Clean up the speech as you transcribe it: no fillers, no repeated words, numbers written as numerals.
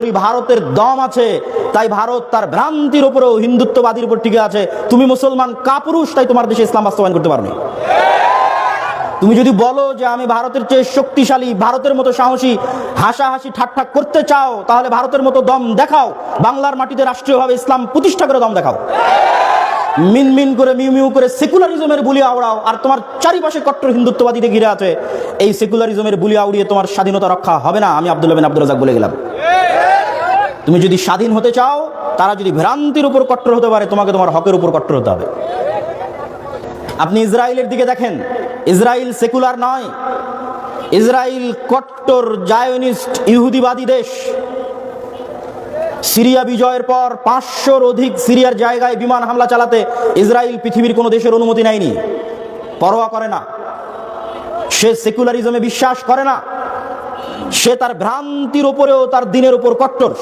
ভারতের দম আছে, তাই ভারত তার ভ্রান্তির উপরেও হিন্দুত্ববাদীর উপর টিকে আছে। তুমি মুসলমান কাপুরুষ, তাই তোমার দেশে ইসলাম বাস্তবায়ন করতে পারবে। তুমি যদি বলো যে আমি ভারতের চেয়ে শক্তিশালী, ভারতের মতো সাহসী, হাসাহাসি ঠাট্টা করতে চাও, তাহলে ভারতের মতো দম দেখাও। বাংলার মাটিতে রাষ্ট্রীয়ভাবে ইসলাম প্রতিষ্ঠা করে দম দেখাও। মিনমিন করে মিউ মিউ করে সেকুলারিজমের বুলি আওড়াও, আর তোমার চারিপাশে কট্টর হিন্দুত্ববাদীতে ঘিরে আছে। এই সেকুলারিজমের বুলি আউড়িয়ে তোমার স্বাধীনতা রক্ষা হবে না। আমি আব্দুল্লাহ বিন আব্দুর রাজ্জাক বলে গেলাম। তুমি যদি স্বাধীন হতে চাও, তারা যদি ভ্রান্তির উপর কট্টর হতে পারে, তোমাকে তোমার হকের উপর কট্টর হতে হবে। আপনি ইসরায়েলের দিকে দেখেন, ইসরায়েল সেকুলার নয়, ইসরায়েল কট্টর জায়নিস্ট ইহুদিবাদী দেশ। সিরিয়া বিজয়ের পর 500-র অধিক সিরিয়ার জায়গায় বিমান হামলা চালাতে ইসরায়েল পৃথিবীর কোনো দেশের অনুমতি নেয়নি, পরোয়া করে না। সে সেকুলারিজমে বিশ্বাস করে না, সে তার ভ্রান্তির উপরেও তার দ্বীনের উপর কট্টর।